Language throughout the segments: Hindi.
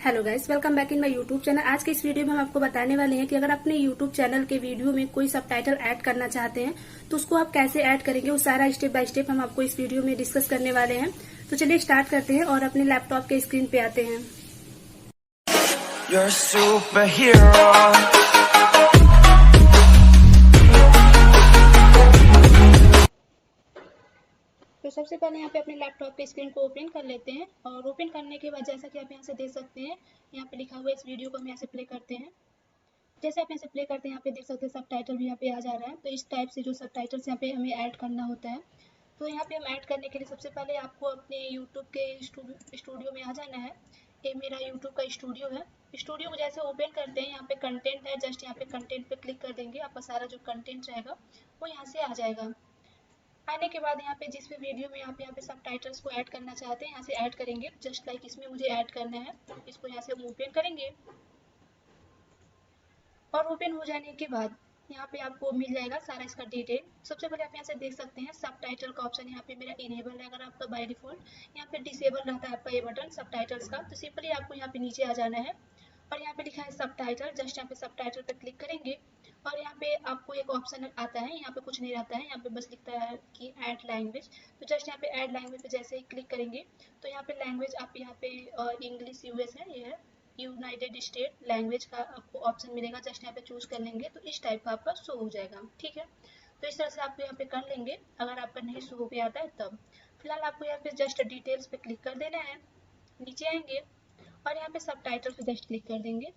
Hello guys, welcome back in my YouTube channel. आज के इस वीडियो में हम आपको बताने वाले हैं कि अगर अपने यूट्यूब चैनल के वीडियो में कोई सबटाइटल ऐड करना चाहते हैं तो उसको आप कैसे ऐड करेंगे, वो सारा स्टेप बाय स्टेप हम आपको इस वीडियो में डिस्कस करने वाले हैं। तो चलिए स्टार्ट करते हैं और अपने लैपटॉप के स्क्रीन पे आते हैं। You're a superhero. तो सबसे पहले यहाँ पे अपने लैपटॉप के स्क्रीन को ओपन कर लेते हैं और ओपन करने के बाद जैसा कि आप यहाँ से देख सकते हैं, यहाँ पे लिखा हुआ है। इस वीडियो को हम यहाँ से प्ले करते हैं। जैसे आप यहाँ से प्ले करते हैं, यहाँ पे देख सकते हैं सबटाइटल भी यहाँ पे आ जा रहा है। तो इस टाइप से जो सबटाइटल्स यहाँ पे हमें ऐड करना होता है। तो यहाँ पे हम ऐड करने के लिए सबसे पहले आपको अपने यूट्यूब के स्टूडियो में आ जाना है। ये मेरा यूट्यूब का स्टूडियो है। स्टूडियो को जैसे ओपन करते हैं, यहाँ पे कंटेंट है, जस्ट यहाँ पे कंटेंट पे क्लिक कर देंगे। आपका सारा जो कंटेंट रहेगा वो यहाँ से आ जाएगा। आने के बाद यहाँ पे जिस भी वीडियो में आप यहाँ पे सबटाइटल्स को ऐड करना चाहते हैं, यहाँ से ऐड करेंगे। जस्ट लाइक इसमें मुझे ऐड करना है, इसको यहाँ से हम ओपन करेंगे। और ओपन हो जाने के बाद यहाँ पे आपको मिल जाएगा सारा इसका डिटेल। सबसे पहले आप यहाँ से देख सकते हैं सबटाइटल का ऑप्शन यहाँ पे मेरा इनेबल है। अगर आपका बाय डिफॉल्ट यहाँ पे डिसेबल रहता है आपका ये बटन सबटाइटल्स का, तो सिंपली आपको यहाँ पे नीचे आ जाना है और यहाँ पे लिखा है सबटाइटल। जस्ट यहाँ पे सबटाइटल पे क्लिक करेंगे और यहाँ पे आपको एक ऑप्शन आता है। यहाँ पे कुछ नहीं रहता है, यहाँ पे बस लिखता है कि ऐड लैंग्वेज। तो जस्ट यहाँ पे ऐड लैंग्वेज पे जैसे ही क्लिक करेंगे तो यहाँ पे लैंग्वेज आप यहाँ पे इंग्लिश यूएस है, ये है यूनाइटेड स्टेट लैंग्वेज का आपको ऑप्शन मिलेगा। जस्ट यहाँ पे चूज कर लेंगे तो इस टाइप का आपका शो हो जाएगा। ठीक है, तो इस तरह से आपको यहाँ पे कर लेंगे। अगर आपका नहीं शो हो आता है तब फिलहाल आपको यहाँ पे जस्ट डिटेल्स पे क्लिक कर देना है। नीचे आएंगे और यहाँ पे सबटाइटल पे जस्ट क्लिक कर देंगे।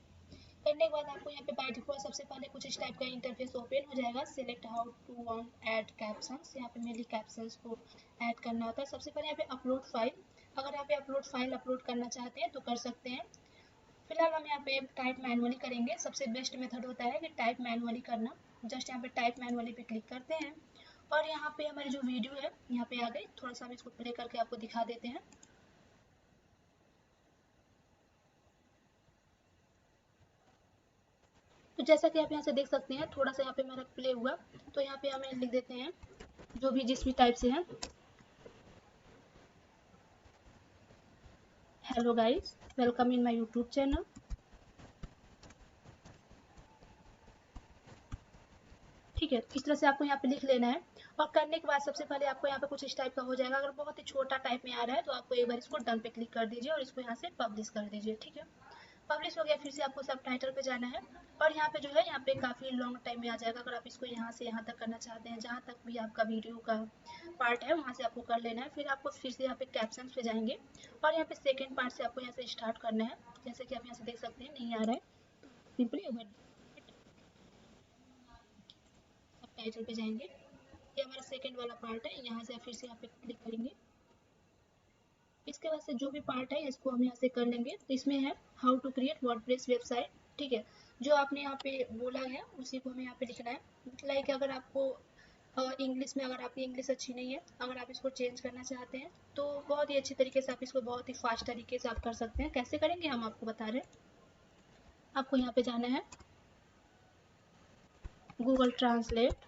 करने के बाद आपको यहाँ पे बाय डिफॉल्ट सबसे पहले कुछ इस टाइप का इंटरफेस ओपन हो जाएगा। Select how to want add captions, यहाँ पे मेनली कैप्शंस को ऐड करना होता है। सबसे पहले यहाँ पे अपलोड फाइल, अगर यहाँ पे अपलोड फाइल अपलोड करना चाहते हैं तो कर सकते हैं। फिलहाल हम यहाँ पे टाइप मैनुअली करेंगे। सबसे बेस्ट मेथड होता है कि टाइप मैनुअली करना। जस्ट यहाँ पे टाइप मैनुअली पे क्लिक करते हैं और यहाँ पे हमारी जो वीडियो है यहाँ पे आ गई। थोड़ा सा हम इसको प्ले करके आपको दिखा देते हैं। तो जैसा कि आप यहाँ से देख सकते हैं, थोड़ा सा यहाँ पे मेरा प्ले हुआ। तो यहाँ पे हमें लिख देते हैं जो भी जिस भी टाइप से है। Hello guys, welcome in my YouTube channel. ठीक है, इस तरह से आपको यहाँ पे लिख लेना है। और करने के बाद सबसे पहले आपको यहाँ पे कुछ इस टाइप का हो जाएगा। अगर बहुत ही छोटा टाइप में आ रहा है तो आपको एक बार इसको डन पे क्लिक कर दीजिए और इसको यहाँ से पब्लिश कर दीजिए। ठीक है, पब्लिश हो गया। फिर से आपको सबटाइटल पे जाना है और यहाँ पे जो है यहाँ पे काफ़ी लॉन्ग टाइम में आ जाएगा। अगर आप इसको यहाँ से यहाँ तक करना चाहते हैं, जहाँ तक भी आपका वीडियो का पार्ट है वहाँ से आपको कर लेना है। फिर आपको फिर से यहाँ पे कैप्शन पे जाएंगे और यहाँ पे सेकेंड पार्ट से आपको यहाँ से स्टार्ट करना है। जैसे कि आप यहाँ से देख सकते हैं नहीं आ रहा है, सिंपली सबटाइटल पे जाएंगे। ये हमारा सेकेंड वाला पार्ट है, यहाँ से फिर से यहाँ पे क्लिक करेंगे। इसके बाद से जो भी पार्ट है इसको हम यहाँ से कर लेंगे। तो इसमें है how to create WordPress website. ठीक है, जो आपने यहाँ पे बोला है उसी को हमें यहाँ पे लिखना है। लाइक अगर आपको इंग्लिश में, अगर आपकी इंग्लिश अच्छी नहीं है, अगर आप इसको चेंज करना चाहते हैं तो बहुत ही अच्छी तरीके से आप इसको बहुत ही फास्ट तरीके से आप कर सकते हैं। कैसे करेंगे हम आपको बता रहे हैं। आपको यहाँ पे जाना है गूगल ट्रांसलेट,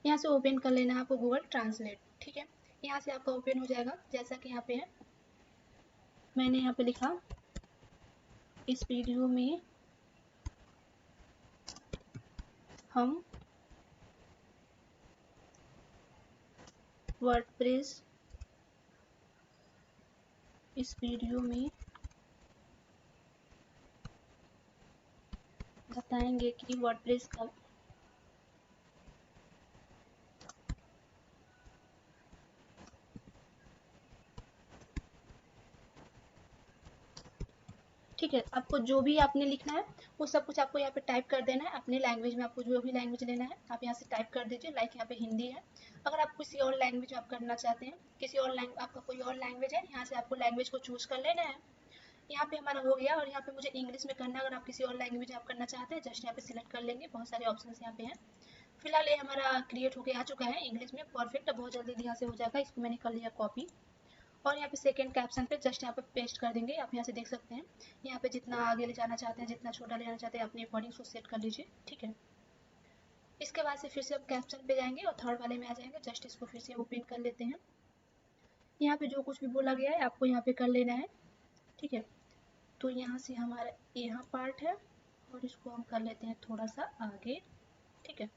यहाँ से ओपन कर लेना है आपको गूगल ट्रांसलेट। ठीक है, यहाँ से आपका ओपन हो जाएगा। जैसा कि यहाँ पे है, मैंने यहाँ पे लिखा इस वीडियो में हम वर्डप्रेस इस वीडियो में बताएंगे कि वर्डप्रेस का ठीक है, आपको जो भी आपने लिखना है वो सब कुछ आपको यहाँ पे टाइप कर देना है। अपने लैंग्वेज में आपको जो भी लैंग्वेज लेना है आप यहाँ से टाइप कर दीजिए। लाइक यहाँ पे हिंदी है, अगर आप किसी और लैंग्वेज में आप करना चाहते हैं, किसी और आपका कोई और लैंग्वेज है, यहाँ से आपको लैंग्वेज को चूज कर लेना है। यहाँ पे हमारा हो गया और यहाँ पे मुझे इंग्लिश में करना है। अगर आप किसी और लैंग्वेज में आप करना चाहते हैं, जस्ट यहाँ पे सिलेक्ट कर लेंगे। बहुत सारे ऑप्शन यहाँ पे हैं। फिलहाल ये हमारा क्रिएट होके आ चुका है इंग्लिश में, परफेक्ट। बहुत जल्दी यहाँ से हो जाएगा। इसको मैंने कर लिया कॉपी और यहाँ पे सेकंड कैप्शन पे जस्ट यहाँ पे पेस्ट कर देंगे। आप यहाँ से देख सकते हैं, यहाँ पे जितना आगे ले जाना चाहते हैं, जितना छोटा लेना चाहते हैं, अपने अकॉर्डिंग उसको सेट कर लीजिए। ठीक है, इसके बाद से फिर से आप कैप्शन पे जाएंगे और थर्ड वाले में आ जाएंगे। जस्ट इसको फिर से ओपन कर लेते हैं। यहाँ पे जो कुछ भी बोला गया है आपको यहाँ पे कर लेना है। ठीक है। तो यहाँ से हमारा यहाँ पार्ट है और इसको हम कर लेते हैं थोड़ा सा आगे। ठीक है,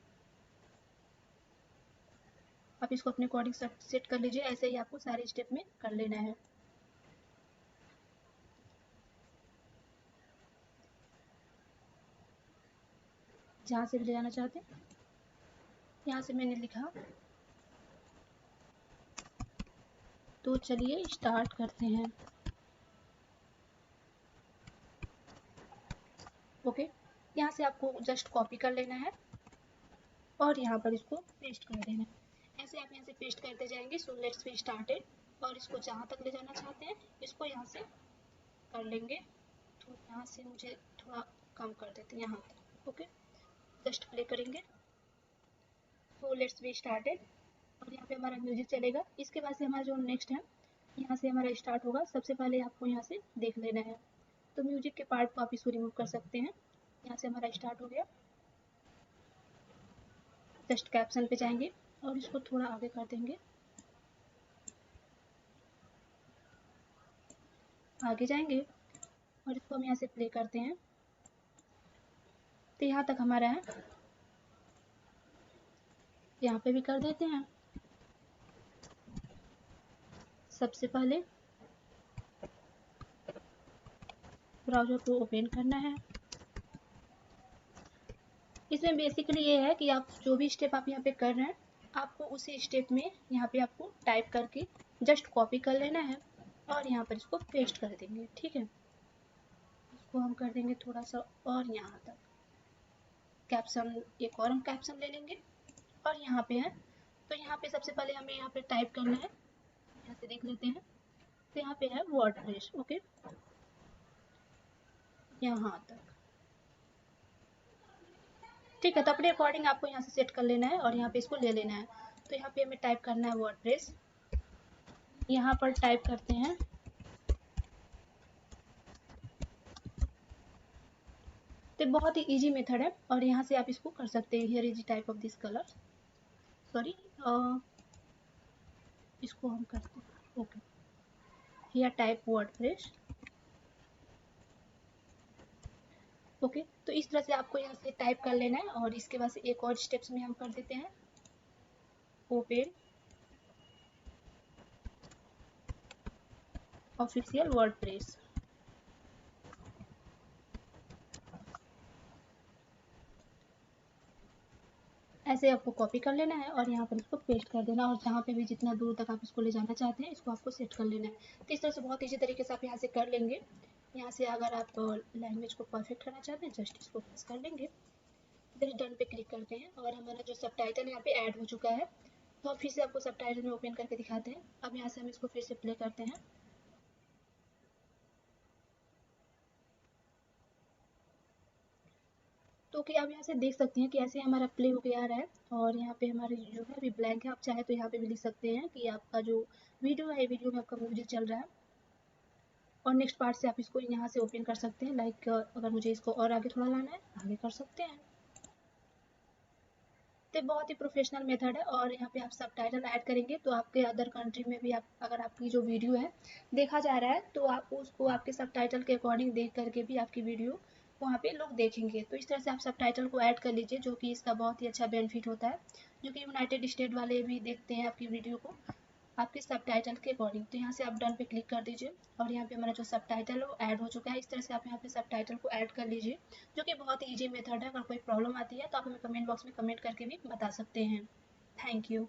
आप इसको अपने अकॉर्डिंग सेट कर लीजिए। ऐसे ही आपको सारे स्टेप में कर लेना है। जहाँ से भी ले जाना चाहते हैं, यहाँ से मैंने लिखा। तो चलिए स्टार्ट करते हैं। ओके, यहाँ से आपको जस्ट कॉपी कर लेना है और यहाँ पर इसको पेस्ट कर देना है। ऐसे आप यहाँ से पेस्ट करते जाएंगे। So let's be started. और इसको जहाँ तक ले जाना चाहते हैं इसको यहाँ से कर लेंगे। तो यहाँ से मुझे थोड़ा कम कर देते हैं यहाँ तक। ओके, जस्ट प्ले करेंगे। सो लेट्स बी स्टार्टेड और यहाँ पे हमारा म्यूजिक चलेगा। इसके बाद से हमारा जो नेक्स्ट है यहाँ से हमारा स्टार्ट होगा। सबसे पहले आपको यहाँ से देख लेना है। तो म्यूजिक के पार्ट को आप इसको रिमूव कर सकते हैं। यहाँ से हमारा स्टार्ट हो गया। जस्ट कैप्शन पे जाएंगे और इसको थोड़ा आगे कर देंगे। आगे जाएंगे और इसको हम यहाँ से प्ले करते हैं। तो यहाँ तक हमारा है, यहाँ पे भी कर देते हैं। सबसे पहले ब्राउज़र को ओपन करना है। इसमें बेसिकली ये है कि आप जो भी स्टेप आप यहाँ पे कर रहे हैं आपको उसी स्टेप में यहाँ पे आपको टाइप करके जस्ट कॉपी कर लेना है और यहाँ पर इसको पेस्ट कर देंगे। ठीक है, इसको हम कर देंगे थोड़ा सा और यहाँ तक। कैप्शन, एक और हम कैप्शन ले लेंगे और यहाँ पे है। तो यहाँ पे सबसे पहले हमें यहाँ पे टाइप करना है। यहाँ से देख लेते हैं। तो यहाँ पे है वर्डप्रेस। ओके, यहाँ तक। ठीक है, तो अपने अकॉर्डिंग आपको यहाँ से सेट कर लेना है और यहाँ पे इसको ले लेना है। तो यहाँ पे हमें टाइप करना है वर्डप्रेस। यहाँ पर टाइप करते हैं तो बहुत ही इजी मेथड है और यहाँ से आप इसको कर सकते हैं। Here is type of this colour, sorry, इसको हम करते हैं। Okay, here type WordPress. Okay, तो इस तरह से आपको यहाँ से टाइप कर लेना है और इसके बाद से एक और स्टेप्स में हम कर देते हैं। Open official WordPress. ऐसे आपको कॉपी कर लेना है और यहाँ पर इसको पेस्ट कर देना और जहाँ पे भी जितना दूर तक आप इसको ले जाना चाहते हैं इसको आपको सेट कर लेना है। तो इस तरह से बहुत ईजी तरीके से आप यहाँ से कर लेंगे। यहाँ से अगर आप लैंग्वेज को परफेक्ट करना चाहते हैं जस्ट इसको प्रेस कर लेंगे। फिर डन पे क्लिक करते हैं और हमारा जो सबटाइटल यहाँ पे ऐड हो चुका है। तो अब फिर से आपको सबटाइटल में ओपन करके दिखाते हैं। अब यहाँ से हम इसको फिर से प्ले करते हैं। तो कि आप यहाँ से देख सकते हैं कि ऐसे हमारा प्ले होके आ रहा है और यहाँ पे हमारे जो है अभी ब्लैंक है। आप चाहे तो यहाँ पे भी लिख सकते हैं कि आपका जो वीडियो है, वीडियो में आपका म्यूजिक चल रहा है। और नेक्स्ट पार्ट से आप इसको यहाँ से ओपन कर सकते हैं। लाइक अगर मुझे इसको और आगे थोड़ा लाना है आगे कर सकते हैं। तो बहुत ही प्रोफेशनल मेथड है और यहाँ पे आप सबटाइटल ऐड करेंगे तो आपके अदर कंट्री में भी आप अगर आपकी जो वीडियो है देखा जा रहा है तो आप उसको आपके सबटाइटल के अकॉर्डिंग देख करके भी आपकी वीडियो वहाँ पे लोग देखेंगे। तो इस तरह से आप सबटाइटल को ऐड कर लीजिए, जो कि इसका बहुत ही अच्छा बेनिफिट होता है, जो कि यूनाइटेड स्टेट वाले भी देखते हैं आपकी वीडियो को आपके सबटाइटल के अकॉर्डिंग। तो यहाँ से आप डन पे क्लिक कर दीजिए और यहाँ पे हमारा जो सबटाइटल है वो ऐड हो चुका है। इस तरह से आप यहाँ पे सबटाइटल को ऐड कर लीजिए, जो कि बहुत ही ईजी मेथड है। अगर कोई प्रॉब्लम आती है तो आप हमें कमेंट बॉक्स में कमेंट करके भी बता सकते हैं। Thank you.